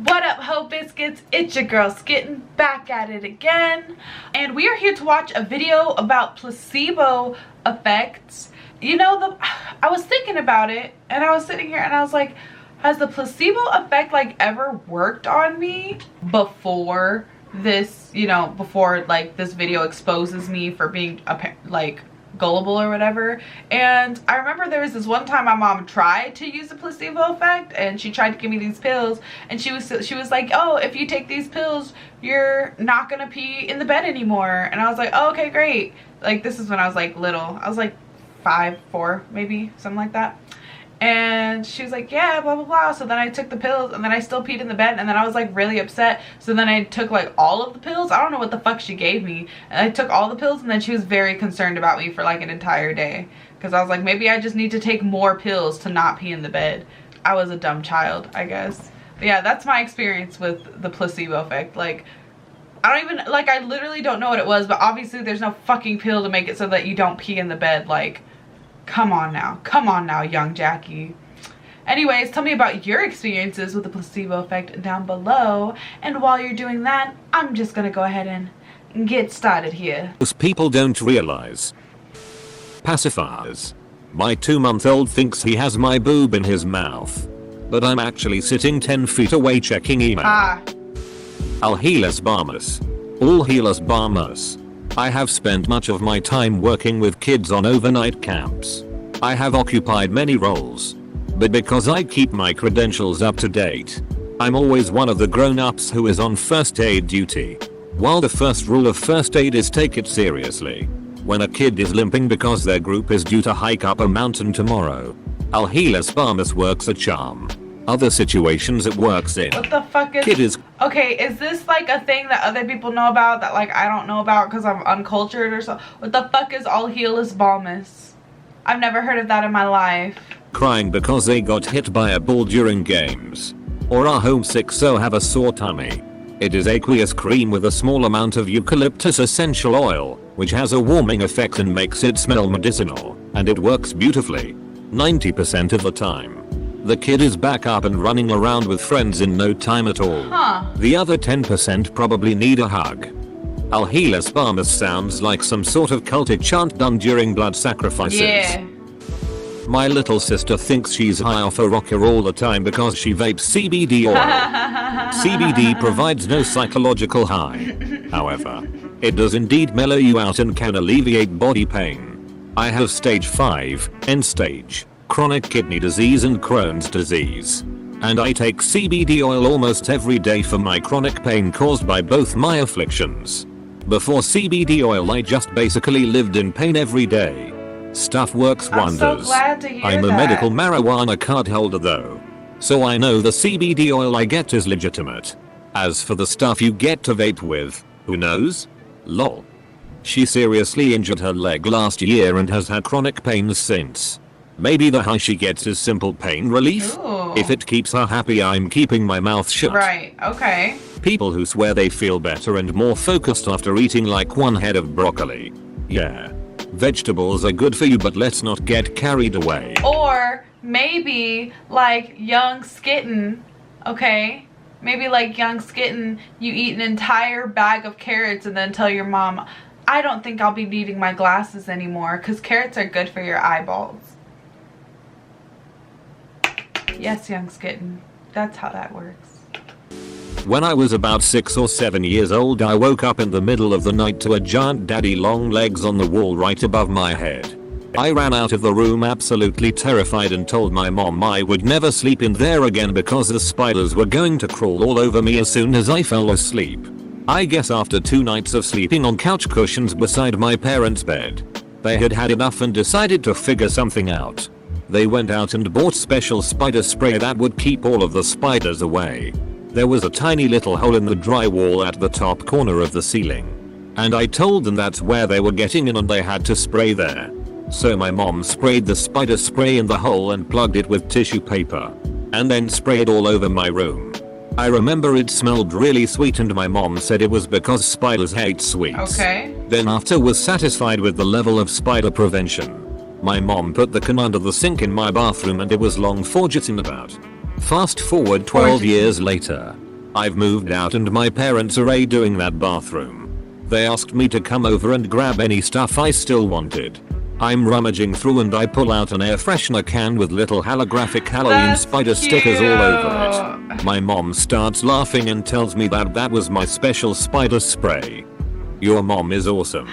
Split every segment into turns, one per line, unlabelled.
What up, Ho Biscuits? It's your girl Skitten, back at it again. And we are here to watch a video about placebo effects. You know, I was thinking about it and I was sitting here and I was like, has the placebo effect like ever worked on me before this, you know, before like this video exposes me for being like gullible or whatever? And I remember there was this one time my mom tried to use the placebo effect and she tried to give me these pills, and she was like, oh, if you take these pills you're not gonna pee in the bed anymore. And I was like, oh, okay, great. Like, this is when I was like little. I was like 5, 4 maybe, something like that. And she was like, yeah, blah blah blah. So then I took the pills and then I still peed in the bed, and then I was like really upset. So then I took like all of the pills. I don't know what the fuck she gave me, and I took all the pills, and then she was very concerned about me for like an entire day because I was like, maybe I just need to take more pills to not pee in the bed. I was a dumb child, I guess. But yeah, that's my experience with the placebo effect. Like, I don't even, like, I literally don't know what it was, but obviously there's no fucking pill to make it so that you don't pee in the bed. Like, come on now, young Jackie. Anyways, tell me about your experiences with the placebo effect down below. And while you're doing that, I'm just gonna go ahead and get started here.
Most people don't realize. Pacifiers. My 2-month-old thinks he has my boob in his mouth, but I'm actually sitting 10 feet away checking email. Alhelas Barmas. All healers Barmas. I have spent much of my time working with kids on overnight camps. I have occupied many roles, but because I keep my credentials up to date, I'm always one of the grown-ups who is on first aid duty. While the first rule of first aid is take it seriously, when a kid is limping because their group is due to hike up a mountain tomorrow, Alhelas Barmas works a charm. Other situations it works in.
What the fuck is... Okay, is this like a thing that other people know about that like I don't know about because I'm uncultured or so? What the fuck is Alhelas Barmas? I've never heard of that in my life.
Crying because they got hit by a ball during games, or are homesick so have a sore tummy. It is aqueous cream with a small amount of eucalyptus essential oil, which has a warming effect and makes it smell medicinal, and it works beautifully 90% of the time. The kid is back up and running around with friends in no time at all. The other 10% probably need a hug. Alhelas Barmas sounds like some sort of cultic chant done during blood sacrifices.
Yeah.
My little sister thinks she's high off a rocker all the time because she vapes CBD oil. CBD provides no psychological high. However, it does indeed mellow you out and can alleviate body pain. I have stage 5, end stage, chronic kidney disease and Crohn's disease, and I take CBD oil almost every day for my chronic pain caused by both my afflictions. Before CBD oil I just basically lived in pain every day. Stuff works wonders.
I'm so glad to hear
I'm a
that.
medical marijuana card holder though, so I know the CBD oil I get is legitimate. As for the stuff you get to vape with, who knows? Lol. She seriously injured her leg last year and has had chronic pains since. Maybe the high she gets is simple pain relief?
Ooh.
If it keeps her happy, I'm keeping my mouth shut.
Right, okay.
People who swear they feel better and more focused after eating like one head of broccoli. Yeah. Vegetables are good for you, but let's not get carried away.
Or maybe like young Skitten, okay? Maybe like young Skitten, you eat an entire bag of carrots and then tell your mom, I don't think I'll be needing my glasses anymore because carrots are good for your eyeballs. Yes, young Skitten. That's how that works.
When I was about 6 or 7 years old, I woke up in the middle of the night to a giant daddy long legs on the wall right above my head. I ran out of the room absolutely terrified and told my mom I would never sleep in there again because the spiders were going to crawl all over me as soon as I fell asleep. I guess after 2 nights of sleeping on couch cushions beside my parents' bed, they had had enough and decided to figure something out. They went out and bought special spider spray that would keep all of the spiders away. There was a tiny little hole in the drywall at the top corner of the ceiling, and I told them that's where they were getting in and they had to spray there. So my mom sprayed the spider spray in the hole and plugged it with tissue paper, and then sprayed all over my room. I remember it smelled really sweet and my mom said it was because spiders hate sweets.
Okay.
Then after was satisfied with the level of spider prevention, my mom put the can under the sink in my bathroom and it was long forgotten about. Fast forward 12 years later, I've moved out and my parents are redoing that bathroom. They asked me to come over and grab any stuff I still wanted. I'm rummaging through and I pull out an air freshener can with little holographic Halloween spider stickers all over it. My mom starts laughing and tells me that that was my special spider spray. Your mom is awesome.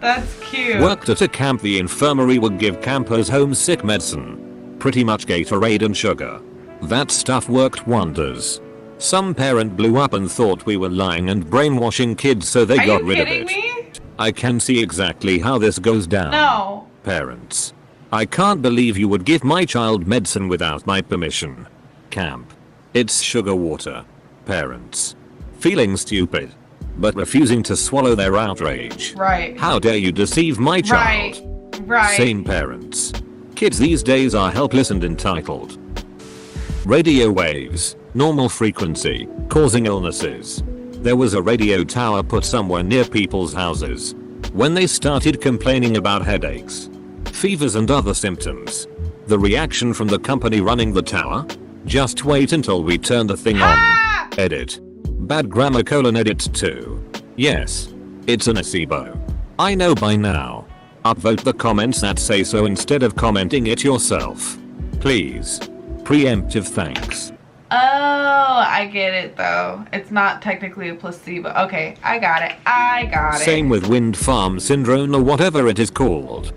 That's cute.
Worked at a camp. The infirmary would give campers homesick medicine. Pretty much Gatorade and sugar. That stuff worked wonders. Some parent blew up and thought we were lying and brainwashing kids, so they got rid of it.
Are you kidding me?
I can see exactly how this goes down.
No.
Parents. I can't believe you would give my child medicine without my permission. Camp. It's sugar water. Parents. Feeling stupid, but refusing to swallow their outrage.
Right.
How dare you deceive my child?
Right.
Same parents. Kids these days are helpless and entitled. Radio waves, normal frequency, causing illnesses. There was a radio tower put somewhere near people's houses. When they started complaining about headaches, fevers and other symptoms, the reaction from the company running the tower? Just wait until we turn the thing on. Edit. Bad grammar : edit 2. Yes. It's a placebo. I know by now. Upvote the comments that say so instead of commenting it yourself. Please. Preemptive thanks.
Oh, I get it though. It's not technically a placebo. Okay, I got it.
Same with wind farm syndrome or whatever it is called.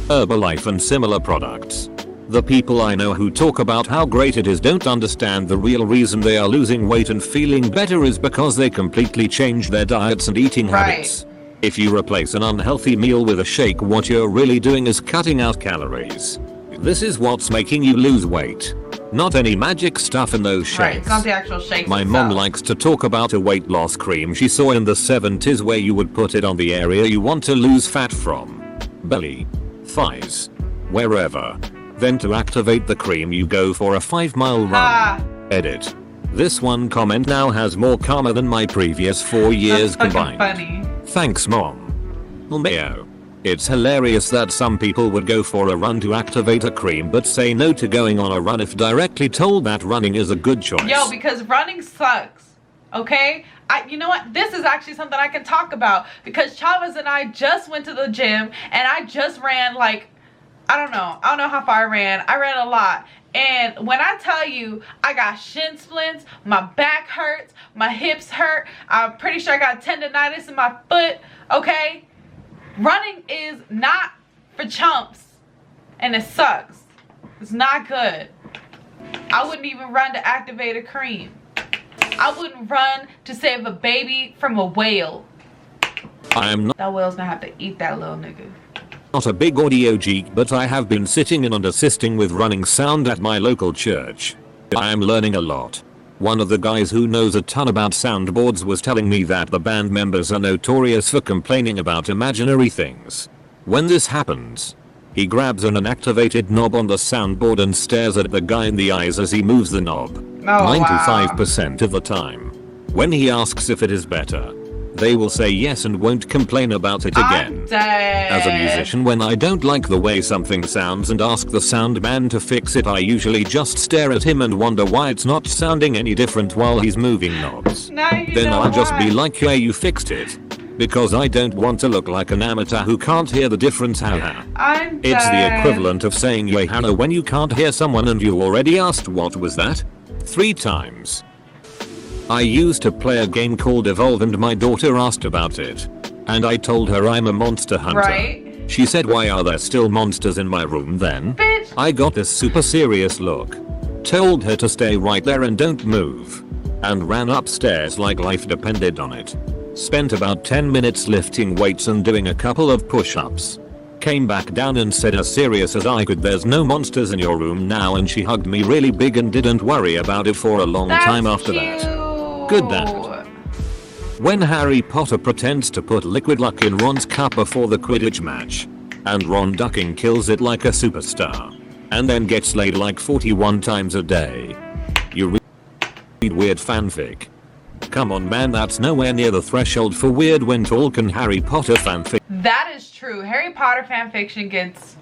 Herbalife and similar products. The people I know who talk about how great it is don't understand the real reason they are losing weight and feeling better is because they completely changed their diets and eating habits. If you replace an unhealthy meal with a shake, what you're really doing is cutting out calories. This is what's making you lose weight. Not any magic stuff in those shakes.
Right, it's not the actual shakes.
My mom likes to talk about a weight loss cream she saw in the 70s where you would put it on the area you want to lose fat from. Belly, thighs, wherever. Then to activate the cream you go for a 5-mile run. Edit. This one comment now has more karma than my previous 4 years combined.
Funny.
Thanks mom. Lmao. It's hilarious that some people would go for a run to activate a cream but say no to going on a run if directly told that running is a good choice.
Yo, because running sucks. Okay? You know what? This is actually something I can talk about because Chavez and I just went to the gym and I just ran like, I don't know how far I ran. I ran a lot. And when I tell you I got shin splints, my back hurts, my hips hurt, I'm pretty sure I got tendonitis in my foot, okay? Running is not for chumps and it sucks. It's not good. I wouldn't even run to activate a cream. I wouldn't run to save a baby from a whale. That whale's gonna have to eat that little nigga.
Not a big audio geek, but I have been sitting in and assisting with running sound at my local church. I am learning a lot. One of the guys who knows a ton about soundboards was telling me that the band members are notorious for complaining about imaginary things. When this happens, he grabs an unactivated knob on the soundboard and stares at the guy in the eyes as he moves the knob. 95% of the time. When he asks if it is better, they will say yes and won't complain about it again. As a musician, when I don't like the way something sounds and ask the sound man to fix it, I usually just stare at him and wonder why it's not sounding any different while he's moving knobs. Then I'll just be like, yeah, you fixed it. Because I don't want to look like an amateur who can't hear the difference. Haha. It's the equivalent of saying yay Hannah when you can't hear someone and you already asked what was that 3 times. I used to play a game called Evolve and my daughter asked about it. And I told her I'm a monster hunter.
Right.
She said, why are there still monsters in my room then?
Bitch.
I got this super serious look. Told her to stay right there and don't move. And ran upstairs like life depended on it. Spent about 10 minutes lifting weights and doing a couple of push-ups. Came back down and said as serious as I could, there's no monsters in your room now, and she hugged me really big and didn't worry about it for a long time after that. Good dad. When Harry Potter pretends to put liquid luck in Ron's cup before the Quidditch match, and Ron ducking kills it like a superstar, and then gets laid like 41 times a day. You read weird fanfic. Come on man, that's nowhere near the threshold for weird when Tolkien Harry Potter fanfic.
That is true. Harry Potter fanfiction gets,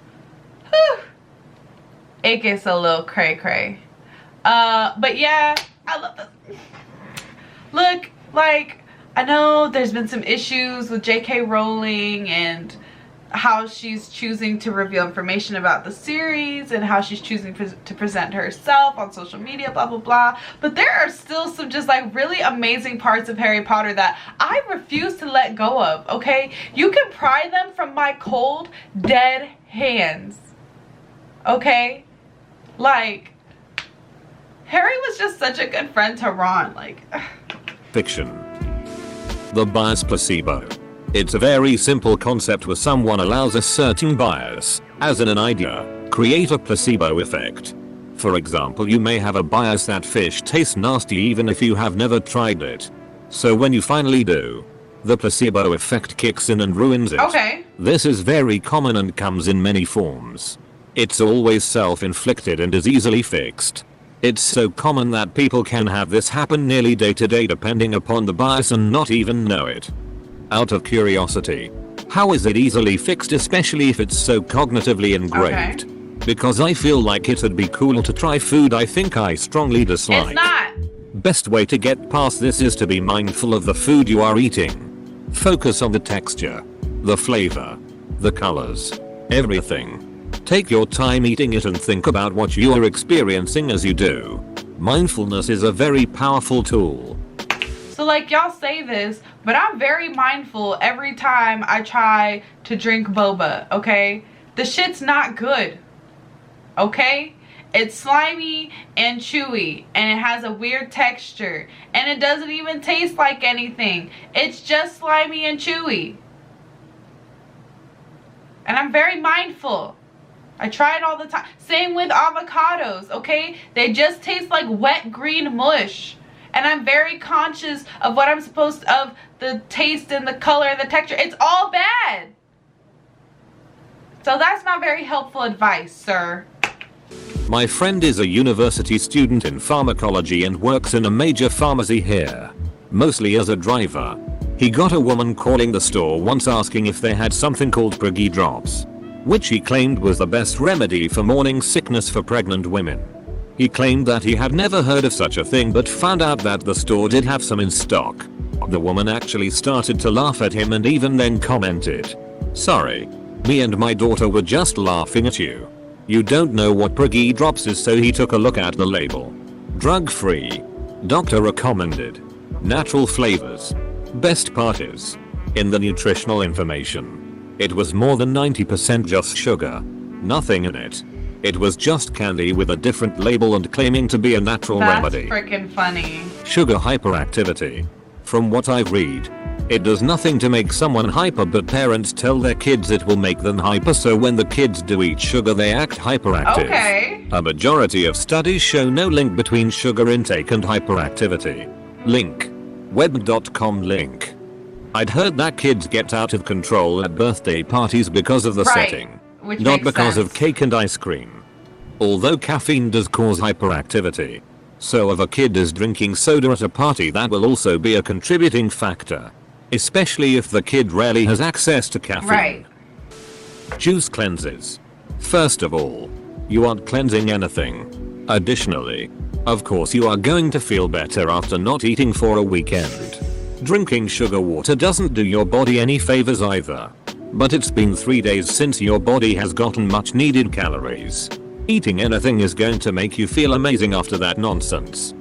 it gets a little cray cray. But yeah, I love this. Like, I know there's been some issues with J.K. Rowling and how she's choosing to reveal information about the series and how she's choosing to present herself on social media, blah blah blah. But there are still some just like really amazing parts of Harry Potter that I refuse to let go of, okay? You can pry them from my cold, dead hands, okay? Like, Harry was just such a good friend to Ron, like.
Fiction. The bias placebo. It's a very simple concept where someone allows a certain bias, as in an idea, create a placebo effect. For example, you may have a bias that fish tastes nasty even if you have never tried it. So when you finally do, the placebo effect kicks in and ruins it.
Okay.
This is very common and comes in many forms. It's always self-inflicted and is easily fixed. It's so common that people can have this happen nearly day to day depending upon the bias and not even know it. Out of curiosity, how is it easily fixed, especially if it's so cognitively engraved?
Okay.
Because I feel like it'd be cool to try food I think I strongly dislike.
It's not.
Best way to get past this is to be mindful of the food you are eating. Focus on the texture, the flavor, the colors, everything. Take your time eating it and think about what you are experiencing as you do. Mindfulness is a very powerful tool.
So like, y'all say this, but I'm very mindful every time I try to drink boba, okay? The shit's not good, okay? It's slimy and chewy, and it has a weird texture, and it doesn't even taste like anything. It's just slimy and chewy. And I'm very mindful. I try it all the time. Same with avocados, okay? They just taste like wet green mush. And I'm very conscious of what I'm supposed to, of the taste and the color and the texture. It's all bad. So that's not very helpful advice, sir.
My friend is a university student in pharmacology and works in a major pharmacy here, mostly as a driver. He got a woman calling the store once asking if they had something called Proggy drops, which he claimed was the best remedy for morning sickness for pregnant women. He claimed that he had never heard of such a thing but found out that the store did have some in stock. The woman actually started to laugh at him and even then commented, "Sorry, me and my daughter were just laughing at you. You don't know what Proggy drops is." So he took a look at the label. Drug free. Doctor recommended. Natural flavors. Best part is, in the nutritional information, it was more than 90% just sugar. Nothing in it. It was just candy with a different label and claiming to be a natural remedy.
That's freaking funny.
Sugar hyperactivity. From what I read, it does nothing to make someone hyper, but parents tell their kids it will make them hyper, so when the kids do eat sugar they act hyperactive.
Okay.
A majority of studies show no link between sugar intake and hyperactivity. Link. Web.com link. I'd heard that kids get out of control at birthday parties because of the setting.
Which
not
makes
because
sense.
of cake and ice cream. Although caffeine does cause hyperactivity, so if a kid is drinking soda at a party that will also be a contributing factor. Especially if the kid rarely has access to caffeine.
Right.
Juice cleanses. First of all, you aren't cleansing anything. Additionally, of course you are going to feel better after not eating for a weekend. Drinking sugar water doesn't do your body any favors either. But it's been 3 days since your body has gotten much needed calories. Eating anything is going to make you feel amazing after that nonsense.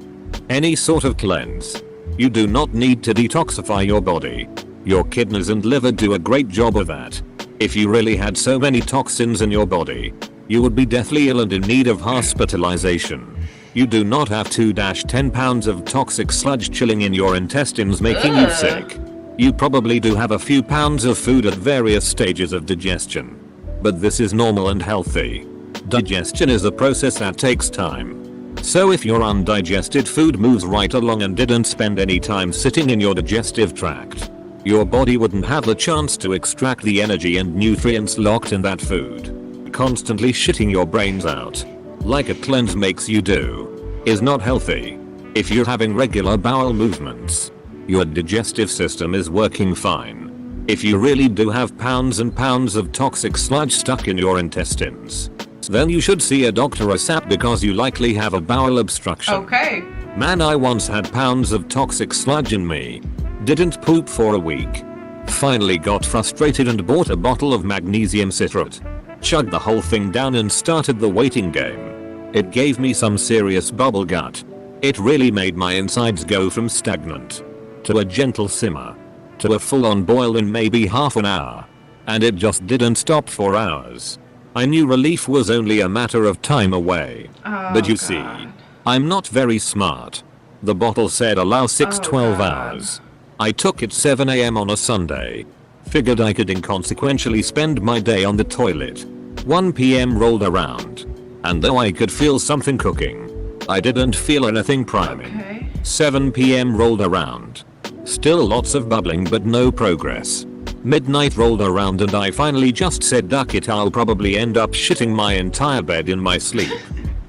Any sort of cleanse. You do not need to detoxify your body. Your kidneys and liver do a great job of that. If you really had so many toxins in your body, you would be deathly ill and in need of hospitalization. You do not have 2-10 pounds of toxic sludge chilling in your intestines making you sick. You probably do have a few pounds of food at various stages of digestion. But this is normal and healthy. Digestion is a process that takes time. So if your undigested food moves right along and didn't spend any time sitting in your digestive tract, your body wouldn't have the chance to extract the energy and nutrients locked in that food. Constantly shitting your brains out, like a cleanse makes you do, is not healthy. If you're having regular bowel movements, your digestive system is working fine. If you really do have pounds and pounds of toxic sludge stuck in your intestines, then you should see a doctor ASAP because you likely have a bowel obstruction.
Okay.
Man, I once had pounds of toxic sludge in me. Didn't poop for a week. Finally got frustrated and bought a bottle of magnesium citrate. Chugged the whole thing down and started the waiting game. It gave me some serious bubble gut. It really made my insides go from stagnant to a gentle simmer to a full-on boil in maybe half an hour. And it just didn't stop for hours. I knew relief was only a matter of time away. But you see, I'm not very smart. The bottle said allow 12 hours. I took it 7 AM on a Sunday. Figured I could inconsequentially spend my day on the toilet. 1 PM rolled around. And though I could feel something cooking, I didn't feel anything priming. 7 PM rolled around. Still lots of bubbling but no progress. Midnight rolled around and I finally just said duck it, I'll probably end up shitting my entire bed in my sleep.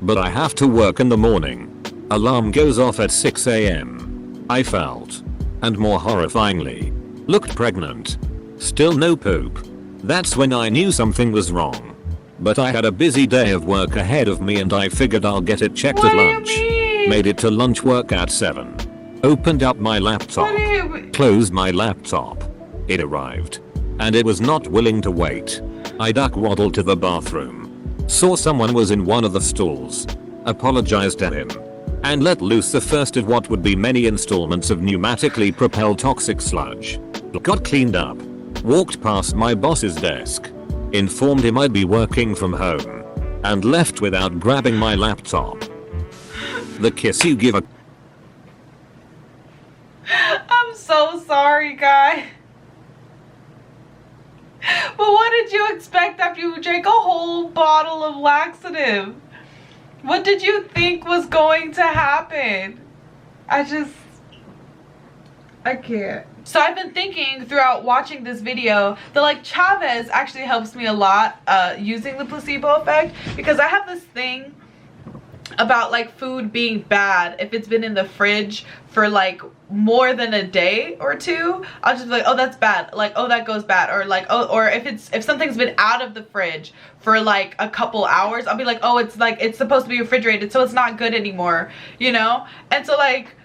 But I have to work in the morning. Alarm goes off at 6 AM. I felt, and more horrifyingly, looked pregnant. Still no poop. That's when I knew something was wrong. But I had a busy day of work ahead of me and I figured I'll get it checked at lunch. Made it to lunch work at 7. Opened up my laptop. Closed my laptop. It arrived. And it was not willing to wait. I duck waddled to the bathroom. Saw someone was in one of the stalls. Apologized to him. And let loose the first of what would be many installments of pneumatically propelled toxic sludge. Got cleaned up. Walked past my boss's desk. Informed him I'd be working from home. And left without grabbing my laptop. The kiss you give a...
I'm so sorry, guy. But what did you expect after you drank a whole bottle of laxative? What did you think was going to happen? I can't. So I've been thinking throughout watching this video that like Chavez actually helps me a lot using the placebo effect, because I have this thing about like food being bad if it's been in the fridge for like more than a day or two. I'll just be like, oh, that's bad, like, oh, that goes bad, or like, oh, or if something's been out of the fridge for like a couple hours, I'll be like, oh, it's like it's supposed to be refrigerated, so it's not good anymore, you know. And so like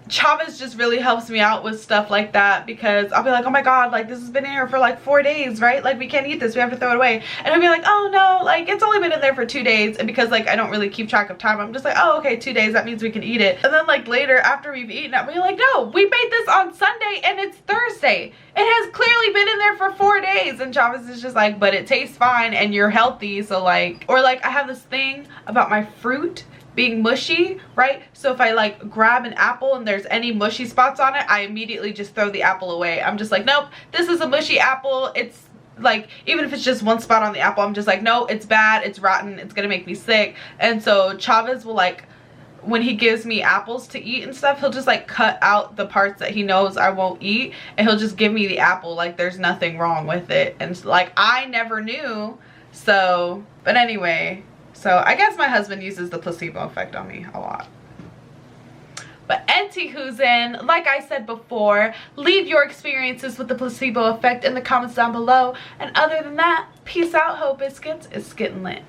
Chavez just really helps me out with stuff like that, because I'll be like, oh my god, like this has been in here for like 4 days, right? Like we can't eat this, we have to throw it away. And I'll be like, oh no, like it's only been in there for 2 days. And because like I don't really keep track of time, I'm just like, oh okay, 2 days, that means we can eat it. And then like later after we've eaten it, we're like, no, we made this on Sunday and it's Thursday. It has clearly been in there for 4 days. And Chavez is just like, but it tastes fine and you're healthy, so like. Or like I have this thing about my fruit being mushy, right? So if I like grab an apple and there's any mushy spots on it, I immediately just throw the apple away. I'm just like, nope, this is a mushy apple. It's like, even if it's just one spot on the apple, I'm just like, no, it's bad, it's rotten, it's gonna make me sick. And so Chavez will like, when he gives me apples to eat and stuff, he'll just like cut out the parts that he knows I won't eat, and he'll just give me the apple like there's nothing wrong with it. And like I never knew. So, but anyway, so I guess my husband uses the placebo effect on me a lot. But anywhoozin, like I said before, leave your experiences with the placebo effect in the comments down below. And other than that, peace out, Ho Biscuits. It's Skittin' Lit.